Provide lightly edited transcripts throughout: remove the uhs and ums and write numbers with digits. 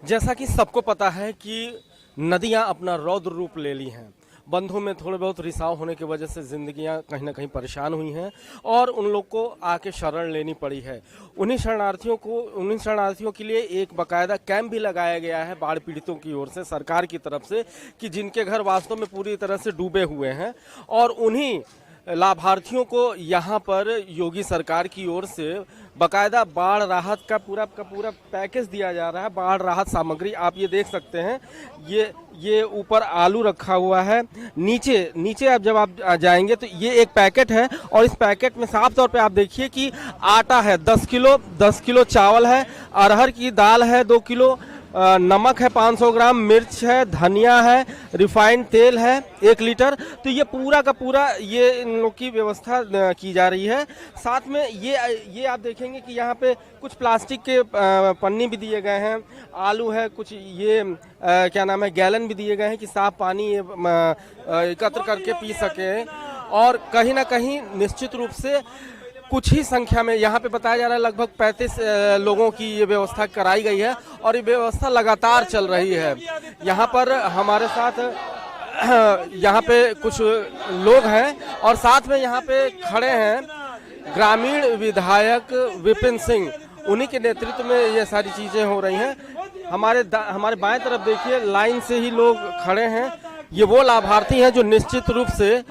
जैसा कि सबको पता है कि नदियां अपना रौद्र रूप ले ली हैं। बंधों में थोड़े बहुत रिसाव होने की वजह से जिंदगियां कहीं ना कहीं परेशान हुई हैं और उन लोग को आके शरण लेनी पड़ी है। उन्हीं शरणार्थियों के लिए एक बाकायदा कैंप भी लगाया गया है बाढ़ पीड़ितों की ओर से, सरकार की तरफ से, कि जिनके घर वास्तव में पूरी तरह से डूबे हुए हैं और उन्हीं लाभार्थियों को यहाँ पर योगी सरकार की ओर से बकायदा बाढ़ राहत का पूरा पैकेज दिया जा रहा है। बाढ़ राहत सामग्री आप ये देख सकते हैं, ये ऊपर आलू रखा हुआ है, नीचे आप जब आप जाएंगे तो ये एक पैकेट है और इस पैकेट में साफ तौर पे आप देखिए कि आटा है 10 किलो चावल है, अरहर की दाल है 2 किलो, नमक है 500 ग्राम, मिर्च है, धनिया है, रिफाइंड तेल है 1 लीटर। तो ये पूरा का पूरा ये इन लोग की व्यवस्था की जा रही है। साथ में ये आप देखेंगे कि यहाँ पे कुछ प्लास्टिक के पन्नी भी दिए गए हैं, आलू है, कुछ ये क्या नाम है गैलन भी दिए गए हैं कि साफ पानी एकत्र करके पी सके। और कहीं ना कहीं निश्चित रूप से कुछ ही संख्या में यहाँ पे बताया जा रहा है लगभग 35 लोगों की ये व्यवस्था कराई गई है और ये व्यवस्था लगातार चल रही है। यहाँ पर हमारे साथ यहाँ पे कुछ लोग हैं और साथ में यहाँ पे खड़े हैं ग्रामीण विधायक विपिन सिंह, उन्हीं के नेतृत्व में ये सारी चीजें हो रही हैं। हमारे बाएं तरफ देखिए लाइन से ही लोग खड़े हैं। ये वो लाभार्थी हैं जो निश्चित रूप से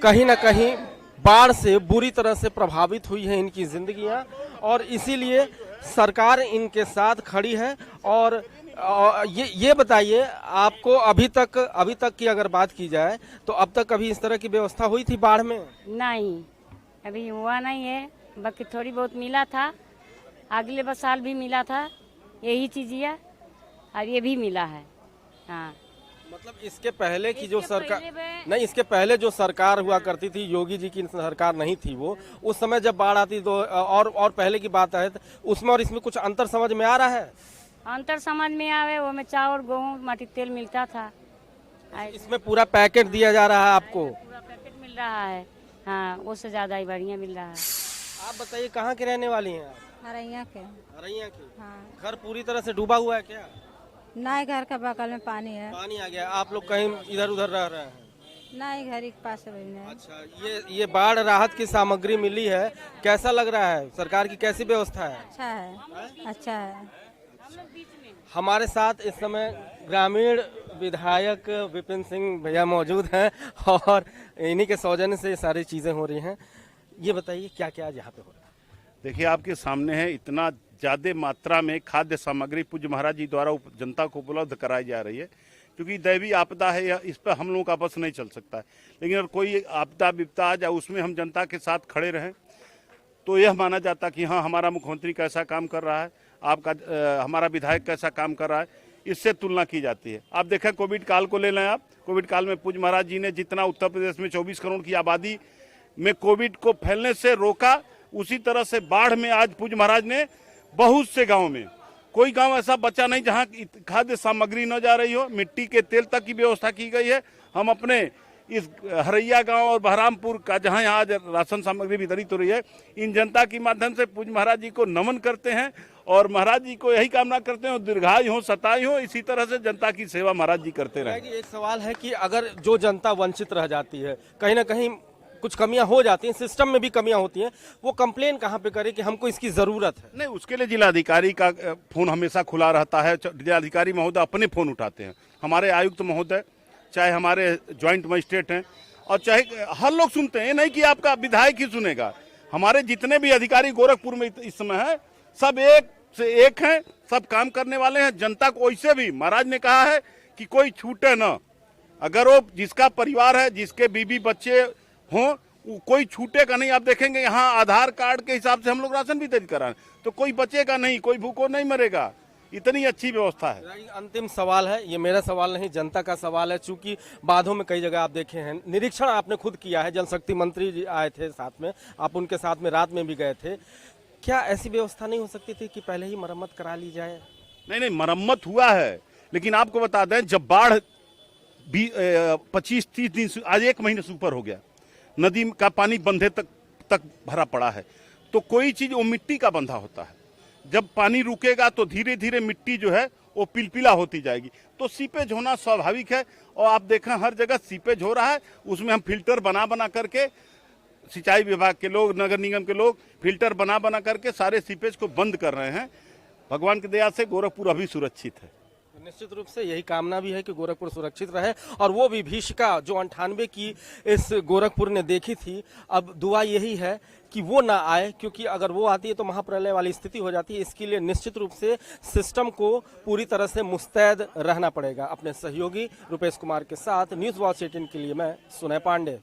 कहीं ना कहीं बाढ़ से बुरी तरह से प्रभावित हुई है इनकी जिंदगियां, और इसीलिए सरकार इनके साथ खड़ी है। और ये बताइए, आपको अभी तक की अगर बात की जाए तो अब तक कभी इस तरह की व्यवस्था हुई थी बाढ़ में? नहीं, अभी हुआ नहीं है, बाकी थोड़ी बहुत मिला था, अगले साल भी मिला था यही चीज है और ये भी मिला है। हाँ, मतलब इसके पहले की जो सरकार नहीं, इसके पहले जो सरकार हुआ करती थी, योगी जी की सरकार नहीं थी वो, उस समय जब बाढ़ आती तो और पहले की बात है, उसमें और इसमें कुछ अंतर समझ में आ रहा है? अंतर समझ में आवे, वो में चावल गेहूँ मट्टी तेल मिलता था, इसमें पूरा पैकेट दिया जा रहा है आपको? पूरा पैकेट मिल रहा है। हाँ, उससे ज्यादा ही बढ़िया मिल रहा है। आप बताइए कहाँ के रहने वाली हैं? हरैया के। हरैया के? हाँ। घर पूरी तरह से डूबा हुआ है क्या? नहीं, घर का बगल में पानी है। पानी आ गया, आप लोग कहीं इधर उधर रह रहे हैं? नहीं, घर के पास है। अच्छा, ये बाढ़ राहत की सामग्री मिली है, कैसा लग रहा है? सरकार की कैसी व्यवस्था है? अच्छा है, अच्छा है। हमारे साथ इस समय ग्रामीण विधायक विपिन सिंह भैया मौजूद हैं और इन्हीं के सौजन्य से ये सारी चीजें हो रही हैं। ये बताइए क्या क्या यहाँ पे हो रहा है? देखिए, आपके सामने है, इतना ज़्यादा मात्रा में खाद्य सामग्री पूज्य महाराज जी द्वारा जनता को उपलब्ध कराई जा रही है, क्योंकि दैवीय आपदा है, इस पर हम लोगों का बस नहीं चल सकता है। लेकिन अगर कोई आपदा विपदा आ जाए, उसमें हम जनता के साथ खड़े रहें तो यह माना जाता कि हाँ, हमारा मुख्यमंत्री कैसा काम कर रहा है, हमारा विधायक कैसा काम कर रहा है, इससे तुलना की जाती है। आप देखें, कोविड काल को ले लें आप, कोविड काल में पूज्य महाराज जी ने जितना उत्तर प्रदेश में 24 करोड़ की आबादी में कोविड को फैलने से रोका, उसी तरह से बाढ़ में आज पूज्य महाराज ने बहुत से गांव में, कोई गांव ऐसा बचा नहीं जहां खाद्य सामग्री न जा रही हो, मिट्टी के तेल तक की व्यवस्था की गई है। हम अपने इस हरैया गांव और बहरामपुर का, जहां आज राशन सामग्री वितरित हो रही है, इन जनता के माध्यम से पूज्य महाराज जी को नमन करते हैं और महाराज जी को यही कामना करते हैं दीर्घायु हो, सतायु हो, इसी तरह से जनता की सेवा महाराज जी करते रहे। एक सवाल है कि अगर जो जनता वंचित रह जाती है, कहीं ना कहीं कुछ कमियां हो जाती हैं, सिस्टम में भी कमियां होती हैं, वो कंप्लेन कहां पे करे कि हमको इसकी जरूरत है? नहीं, उसके लिए जिलाधिकारी का फोन हमेशा खुला रहता है। जिलाधिकारी महोदय अपने फोन उठाते हैं, हमारे आयुक्त महोदय, चाहे हमारे ज्वाइंट मजिस्ट्रेट हैं, और चाहे हर लोग सुनते हैं। ये नहीं कि आपका विधायक ही सुनेगा, हमारे जितने भी अधिकारी गोरखपुर में इस समय है, सब एक से एक हैं, सब काम करने वाले हैं। जनता को वैसे भी महाराज ने कहा है कि कोई छूटे न, अगर वो जिसका परिवार है, जिसके बीबी बच्चे हो, कोई छूटेगा नहीं। आप देखेंगे यहाँ आधार कार्ड के हिसाब से हम लोग राशन वितरित कराएं तो कोई बचेगा नहीं, कोई भूखो नहीं मरेगा, इतनी अच्छी व्यवस्था है। अंतिम सवाल है, ये मेरा सवाल नहीं, जनता का सवाल है। चूंकि बाधों में कई जगह आप देखे हैं, निरीक्षण आपने खुद किया है, जल शक्ति मंत्री जी आए थे साथ में, आप उनके साथ में रात में भी गए थे, क्या ऐसी व्यवस्था नहीं हो सकती थी कि पहले ही मरम्मत करा ली जाए? नहीं, मरम्मत हुआ है, लेकिन आपको बता दें, जब बाढ़ 25-30 दिन, आज 1 महीने से ऊपर हो गया, नदी का पानी बंधे तक भरा पड़ा है, तो कोई चीज वो मिट्टी का बंधा होता है। जब पानी रुकेगा तो धीरे धीरे मिट्टी जो है वो पिलपिला होती जाएगी। तो सीपेज होना स्वाभाविक है और आप देखें हर जगह सीपेज हो रहा है, उसमें हम फिल्टर बना बना करके, सिंचाई विभाग के लोग, नगर निगम के लोग फिल्टर बना बना करके सारे सीपेज को बंद कर रहे हैं। भगवान की दया से गोरखपुर अभी सुरक्षित है। निश्चित रूप से यही कामना भी है कि गोरखपुर सुरक्षित रहे और वो विभीषिका जो 98 की इस गोरखपुर ने देखी थी, अब दुआ यही है कि वो ना आए, क्योंकि अगर वो आती है तो महाप्रलय वाली स्थिति हो जाती है। इसके लिए निश्चित रूप से सिस्टम को पूरी तरह से मुस्तैद रहना पड़ेगा। अपने सहयोगी रुपेश कुमार के साथ न्यूज़ वॉच 18 के लिए मैं सुनय पांडे।